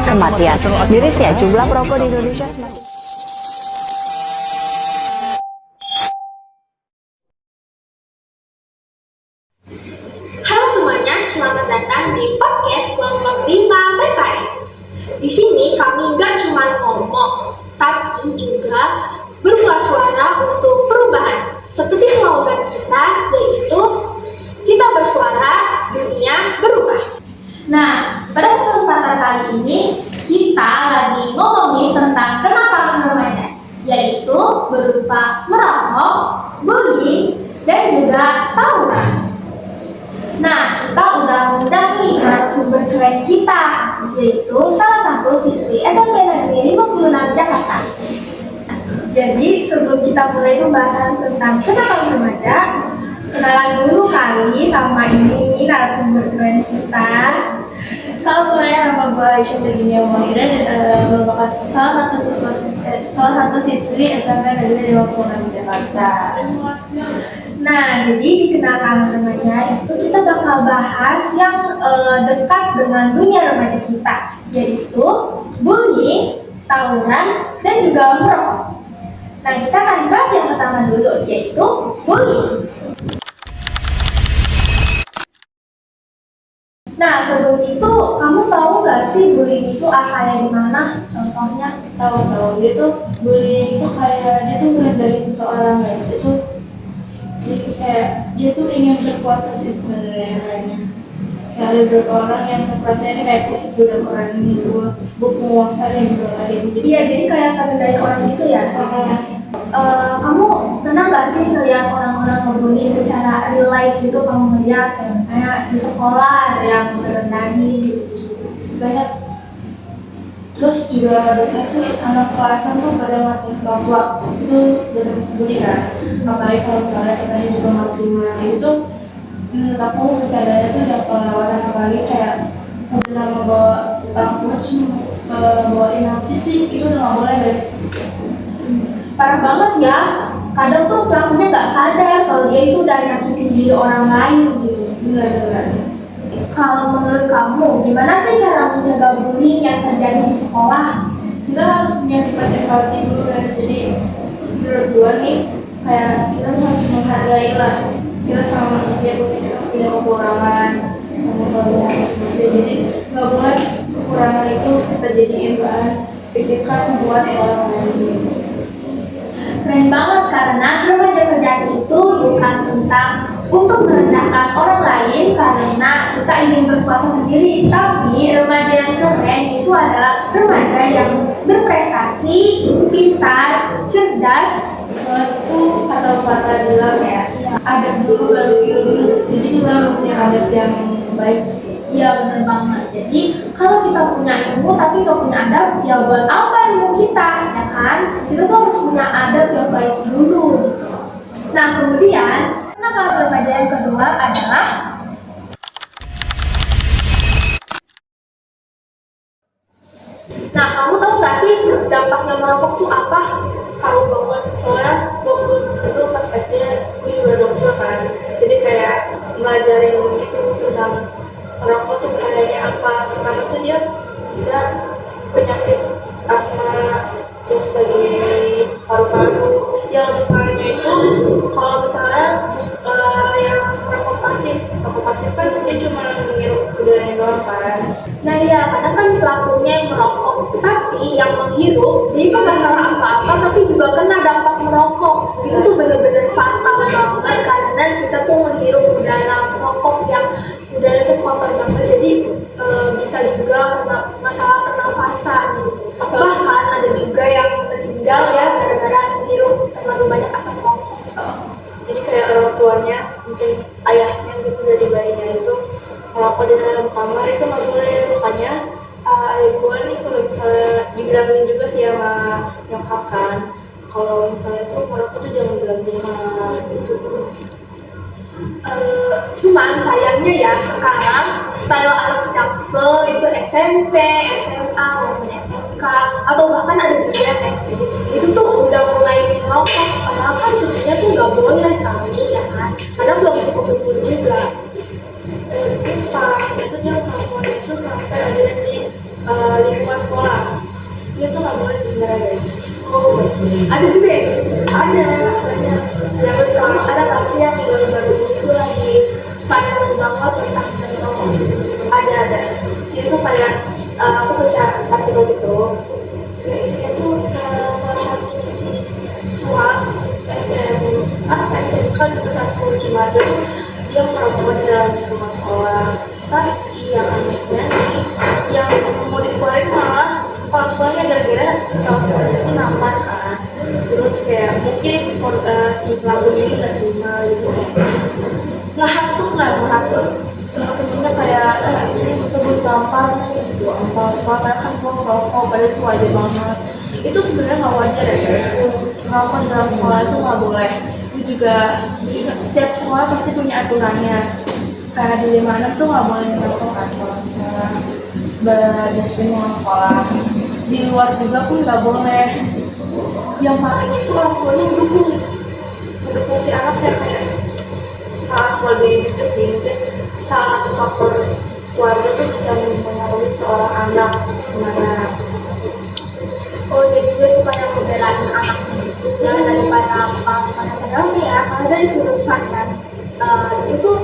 Kematian. Miris ya, jumlah perokok di Indonesia semakin. Halo semuanya, selamat datang di podcast kelompok 5 PKI. Di sini kami nggak cuma ngomong, tapi juga berbuat suara untuk perubahan. Seperti slogan kita, yaitu kita bersuara, dunia berubah. Nah, pada kesempatan kali ini kita lagi ngomongin tentang kenakalan remaja, yaitu berupa merokok, bullying, dan juga tawuran. Nah, kita udah mengundang nih narasumber keren kita, yaitu salah satu siswi SMP Negeri 56 Jakarta. Jadi, sebelum kita mulai pembahasan tentang kenakalan remaja, kenalan dulu kali sama ini nih narasumber keren kita. Halo semuanya, nama gue Aisyah Virginia Maida, merupakan salah satu siswi SMP Negeri 56 Jakarta. Nah, jadi di kenakalan remaja itu kita bakal bahas yang dekat dengan dunia remaja kita, yaitu bullying, tawuran, dan juga merokok. Nah, kita akan bahas yang pertama dulu, yaitu bullying. Nah, sebelum itu, kamu tahu nggak sih bullying itu kayak gimana? Contohnya? Tahu dia tuh bullying itu kayak dia tuh mulai dari seseorang guys, itu dia tuh ingin berkuasa sih sebenarnya kayaknya. Kayak ada beberapa orang yang merasanya ini kayak budak orang ini, gue penguasa yang dibelain. Iya, jadi kayak dari orang itu ya. Kamu pernah nggak sih ngeliat orang-orang ngebully secara real life gitu? Kamu ngeliat kayak misalnya di sekolah ada yang ngerendahin gitu? Banyak. Terus juga biasa sih anak kelasan tuh pada ngatain bahwa itu udah bisa bully kan. Apalagi kalau misalnya kita juga nggak terima itu, menurut aku bercandanya tuh udah kelewatan. Apalagi kayak udah bawa bawain fisik itu udah nggak boleh guys. Parah banget ya. Kadang tuh pelakunya nggak sadar kalau dia itu udah nyakitin diri orang lain gitu. Benar. Kalau menurut kamu, gimana sih cara mencegah bullying yang terjadi di sekolah? Kita harus punya sifat empati dulu guys. Jadi menurut gue nih kayak kita tuh harus menghargai lah, kita sama manusia pasti kita punya kekurangan sama punya masing-masing. Jadi nggak boleh kekurangan itu kita jadiin bahan pikiran buat orang lain. Keren banget, karena remaja sejati itu bukan tentang untuk merendahkan orang lain karena kita ingin berkuasa sendiri, tapi remaja yang keren itu adalah remaja yang berprestasi, pintar, cerdas. Itu kata-kata bilang ya, adab dulu baru ilmu. Jadi kita harus punya adab yang baik sih. Iya, benar banget. Jadi kalau kita punya ilmu tapi nggak punya adab, ya buat apa ilmu kita, ya kan? Kita tuh harus punya adab yang baik dulu gitu. Nah, kemudian kenakalan remaja yang kedua adalah kamu tahu nggak sih dampaknya merokok tuh apa? Tahu banget, soalnya waktu itu pas SD gue juga dokter kan, jadi kayak melajarin gitu tentang merokok tuh bahayanya apa. Pertama tuh dia bisa penyakit asma, terus lagi paru-paru. Yang lebih parahnya itu kalau misalnya yang rokok pasif kan dia cuma menghirup udaranya doang kan. Nah ya, kadang kan pelakunya yang merokok, tapi yang menghirup dia itu nggak salah apa-apa, tapi juga kena dampak merokok. Itu tuh bener-bener fatal banget karena kita tuh menghirup udara merokok yang udaranya tuh kotor banget, jadi bisa juga kena masalah pernafasan. Bahkan ada juga yang meninggal ya gara-gara menghirup terlalu banyak asap rokok. Jadi kayak orang tuanya, mungkin ayahnya gitu dari bayinya itu merokok di dalam kamar itu nggak boleh. Makanya ayah gue nih kalau misalnya dibilangin juga sih sama nyokap kan, kalau misalnya tuh merokok tuh jangan dalam rumah gitu. Cuman sayangnya ya sekarang style anak jaksel itu SMP, SMA maupun SMK atau bahkan ada juga yang SD itu tuh udah mulai merokok, padahal kan sebenarnya tuh nggak boleh kali ya kan, karena belum cukup cukup umur juga. Terus setelah itu dia melakukan itu sampai ada di lingkungan sekolah. Dia tuh nggak boleh sebenarnya guys. Oh, ada juga ya? Ada banyak. Yang pertama Ada nggak sih yang baru-baru itu lagi viral banget tentang merokok? ada. Jadi tuh kayak aku baca artikel gitu. Kayak isinya tuh salah satu siswa SMK gitu satu Cimahi tuh dia merokok di dalam lingkungan sekolah. Tapi yang anehnya nih, yang mau dikeluarin malah kepala sekolahnya gara-gara setahu sekolah itu nampar kan. Terus kayak mungkin si pelakunya ini nggak terima gitu, ngehasut temen-temennya kayak ini bisa gue tampar nih gitu, ampal sekolah kayak kan gue merokok padahal itu wajar banget. Itu sebenarnya nggak wajar ya guys, merokok dalam sekolah itu nggak boleh. Itu juga setiap sekolah pasti punya aturannya, kayak di 56 tuh nggak boleh merokok kan kalau misalnya berdisiplin sekolah. Di luar juga pun nggak boleh. Yang parahnya itu orang tuanya mendukung si anaknya, kayak salah keluarga gitu sih. Mungkin salah satu faktor keluarga tuh bisa mempengaruhi seorang anak gimana. Oh, jadi dia bukan yang membelain anaknya gitu ya, daripada padahal nih ya, kalau dari sudut pandang itu tuh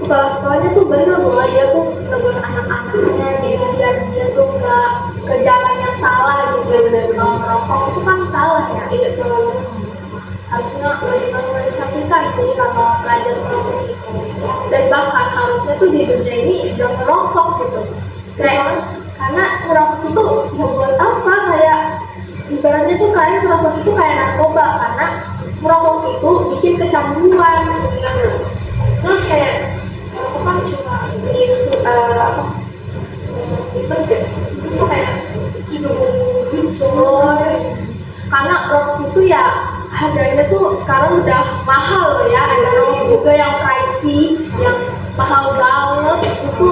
kepala sekolahnya tuh bener bahwa dia tuh negur anak-anaknya, jadi biar dia tuh nggak ke jalan yang salah gitu. Dan merokok itu kan salah ya, Tidak salah. harusnya dinormalisasikan sih kalau pelajar merokok gitu. Dan bahkan harusnya tuh di dunia ini udah merokok gitu, karena merokok itu ya buat apa, kayak ibaratnya tuh kayak merokok itu kayak narkoba, karena merokok itu bikin kecanduan. Terus kayak merokok kan cuma isu iseng deh. Terus tuh kayak juga coy, Karena rokok itu ya harganya tuh sekarang udah mahal loh ya. Ada rokok juga yang pricey, yang mahal banget. Itu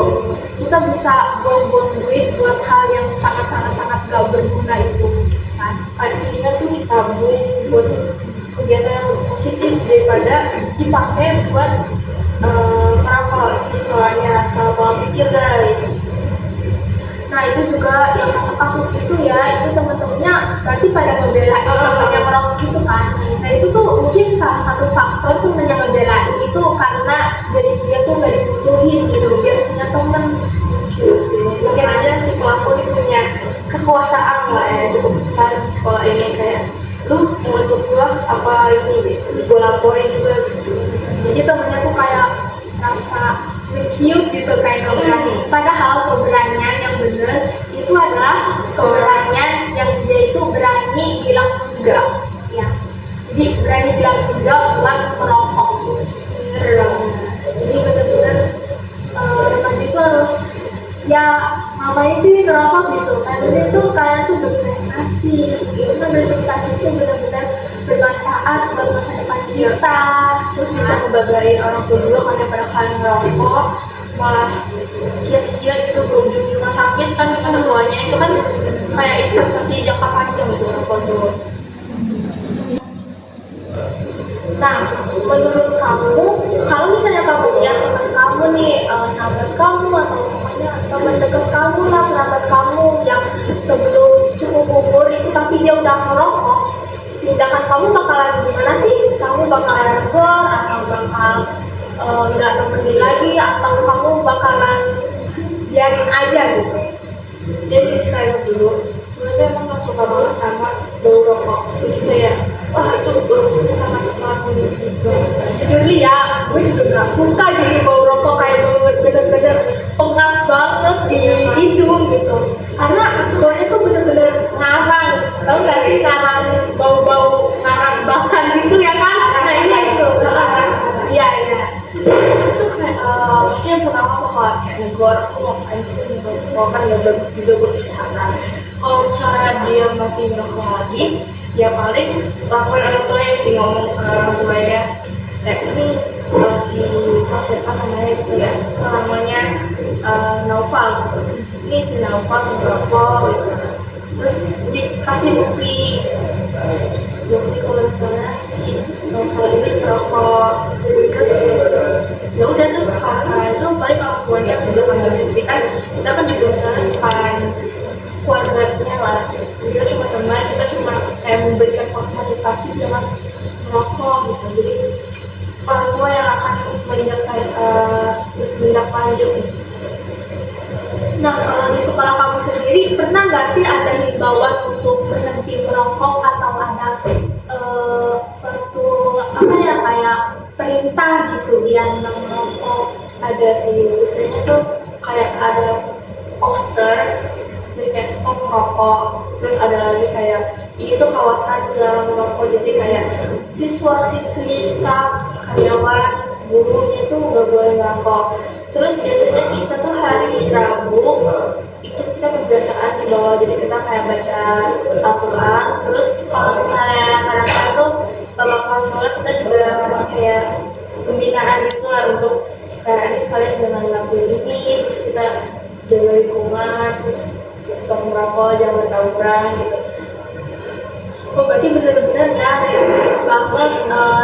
kita bisa buang-buang duit buat hal yang sangat gak berguna itu kan. artinya tuh ditabung buat kegiatan yang positif daripada dipakai buat merokok. Itu soalnya salah pola pikir guys. Nah itu juga yang kata kasus itu ya, itu temen-temennya berarti pada ngebelain temennya merokok gitu kan. Nah itu tuh mungkin salah satu faktor temennya ngebelain itu karena jadi dia tuh gak dimusuhin gitu, biar punya temen. Mungkin aja si pelaku ini punya kekuasaan lah ya, cukup besar di sekolah ini, kayak lu mau untuk gua apa ini gua laporin juga gitu. Jadi temennya tuh kayak rasa mencium gitu kayak berani. Padahal keberanian yang bener itu adalah keberanian yang dia itu berani bilang enggak ya. Jadi berani bilang enggak buat merokok. Bener dong. Jadi bener-bener remaja itu harus ya ngapain sih ngerokok gitu. Karena dia tuh kalian tuh berprestasi. Itu kan berprestasi itu benar-benar bermanfaat buat masa depan kita. Terus bisa ngebagain orang tua juga kan yang pada kalian ngerokok malah sia-sia gitu, berujung di rumah sakit kan di masa tuanya. Itu kan kayak investasi jangka panjang gitu rokok tuh. Nah, menurut kamu, kalau misalnya kamu lihat teman kamu nih, sahabat kamu atau pokoknya teman dekat kamu lah, kerabat kamu yang sebelum cukup umur itu tapi dia udah merokok, tindakan kamu bakalan gimana sih? Kamu bakalan negor atau bakal nggak nemenin lagi, atau kamu bakalan biarin aja gitu? Jadi disclaimer dulu, gue tuh emang gak suka banget sama bau rokok. Jadi kayak wah itu baunya sangat menyakitkan banget. Jujur nih ya, gue juga gak suka jadi bau rokok kayak bau bener-bener pengap banget di hidung gitu. Karena baunya tuh bener-bener ngarang, tau gak sih ngarang, bau-bau ngarang bakar gitu ya kan? Nah ini itu, iya. Terus tuh kayak pasti yang pertama bakal kayak negor, aku ngapain sih negor, kan gak bagus juga buat kesehatan. Kalau misalnya dia masih merokok lagi, ya paling laporin orang tuanya sih, ngomong ke orang tuanya kayak ini si siapa namanya gitu ya, namanya Naufal gitu. Ini si Naufal merokok gitu. Terus dikasih bukti kalau misalnya si Naufal ini merokok. Terus juga konsumsi kan kita kan juga misalnya bukan keluarganya lah, kita cuma teman, kita cuma kayak memberikan motivasi dengan merokok gitu. Jadi orang tua yang akan menindaklanjut lanjut gitu. Nah, kalau di sekolah kamu sendiri, pernah nggak sih ada himbauan untuk berhenti merokok atau ada suatu apa ya kayak perintah gitu biar nggak merokok? Ada sih, biasanya tuh kayak ada poster jadi kayak stop merokok, terus ada lagi kayak ini tuh kawasan dilarang merokok, jadi kayak siswa-siswi, staf, karyawan, gurunya tuh nggak boleh merokok. Terus biasanya kita tuh hari Rabu itu kita kebiasaan di bawah, jadi kita kayak baca Al-Quran. Terus kalau misalnya kadang-kadang tuh bapak sekolah kita juga masih kayak pembinaan itulah untuk kayak ini kalian jangan lakuin ini, terus kita jaga lingkungan, terus stop merokok, jangan tawuran gitu. Oh, berarti benar-benar ya religius banget,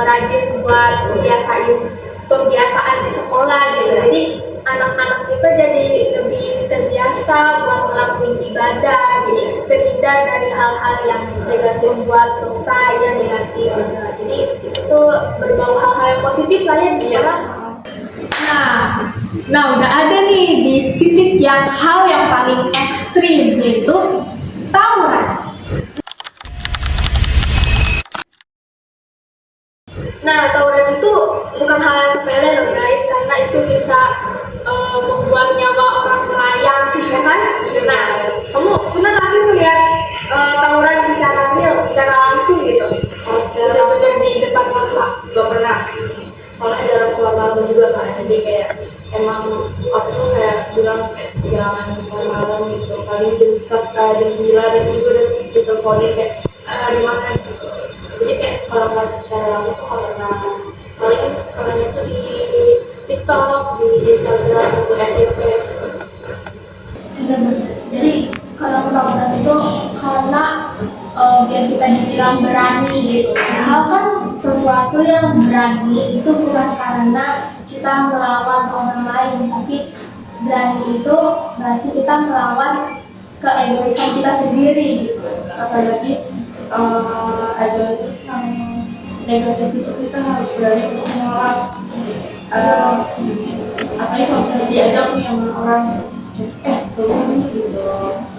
rajin buat pembiasaan di sekolah gitu. Jadi anak-anak kita jadi lebih terbiasa buat ngelakuin ibadah, jadi terhindar dari hal-hal yang negatif, membuat dosa yang negatif gitu. Jadi itu berbau hal-hal yang positif lah ya di sekolah. Nah udah ada nih di titik yang hal yang paling ekstrim, yaitu tawuran. Nah, tawuran itu bukan hal yang sepele loh guys, karena itu bisa membuat nyawa orang melayang, ya kan? Nah, kamu pernah nggak sih ngeliat tawuran secara real, secara langsung gitu? Kalau secara langsung di depan mata? gak pernah, soalnya jarang keluar malam juga kan, jadi kayak emang waktu kayak bilang kayak jangan keluar malam gitu, paling jam 9 itu juga udah diteleponin kayak di mana gitu. Jadi kayak kalau nggak secara langsung tuh nggak pernah, paling orangnya tuh di TikTok, di Instagram, itu FYP gitu. Jadi kalau tawuran itu karena biar kita dibilang berani gitu. Padahal kan sesuatu yang berani itu bukan karena kita melawan orang lain, tapi berani itu berarti kita melawan keegoisan kita sendiri gitu. Apalagi ada yang negatif itu kita harus berani untuk menolak. Apalagi kalau misalnya diajak nih sama orang keluar nih gitu,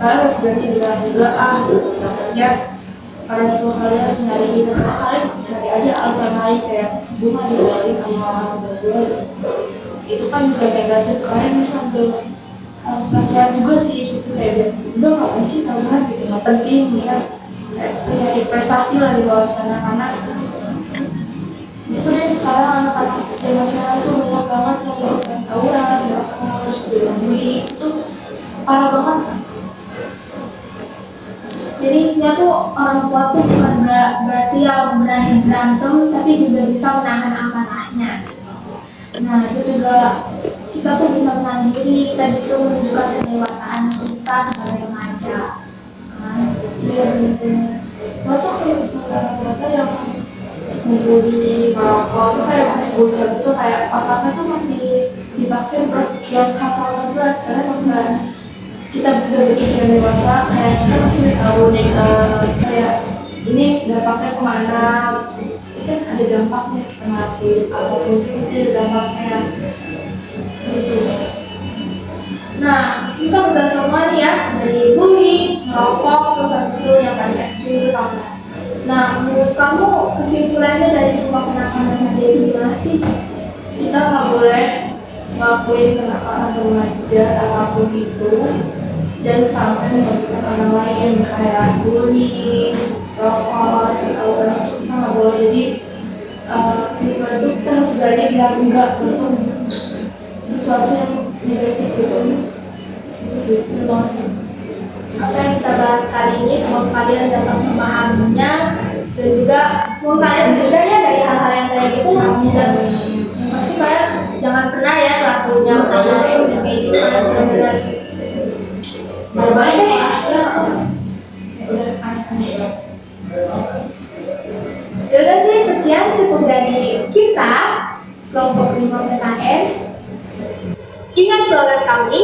kalian harus berani bilang enggak gitu. Namanya orang tua kalian harus nyari gitu, kalian cari aja alasan lain kayak bunga dibalik sama orang berdua gitu. Itu kan juga negatif, kalian sambil harus nasihat juga sih itu kayak udah ngapain sih kalian gitu, nggak penting ya. Kayak prestasi lah di bawah anak-anak. Itu deh sekarang anak-anak zaman sekarang tuh banyak banget yang ikutkan tawuran, terus bully, itu parah banget. Jadi intinya tuh orang tua tuh bukan berarti yang berani berantem, tapi juga bisa menahan amarahnya. Nah itu juga kita tuh bisa menahan diri, kita justru menunjukkan kedewasaan kita sebagai remaja. Iya bener-bener. Soalnya kalau misalnya mereka yang membuli merokok tuh kayak masih bocah gitu, kayak otaknya tuh masih dipakai buat yang hal-hal berat. Karena kalau misalnya kita udah berpikiran dewasa, kayak kita masih udah tahu nih kayak ini dampaknya kemana, pasti kan ada dampaknya kita ngelakuin apapun itu pasti ada dampaknya gitu. Nah, itu kan udah semua nih ya, dari bully, merokok, terus habis itu yang paling ekstrim itu tawuran. Nah, menurut kamu kesimpulannya dari semua kenakalan remaja itu gimana sih? Kita nggak boleh ngelakuin kenakalan remaja apapun itu dan sampai merugikan orang lain, kayak bullying, rokok, tawuran itu kita nggak boleh. Jadi kesimpulan itu kita harus berani bilang enggak untuk sesuatu yang negatif gitu. Itu sih, itu banget sih. Apa yang kita bahas kali ini, semoga kalian dapat memahaminya dan juga semoga kalian belajar ya dari hal-hal yang kayak gitu. Dan yang pasti kalian jangan pernah ya ngelakuin yang kayak gitu, benar-benar Baik deh ya. udah aneh-aneh ya. Yaudah sih, sekian cukup dari kita kelompok 5 PKN. Ingat slogan kami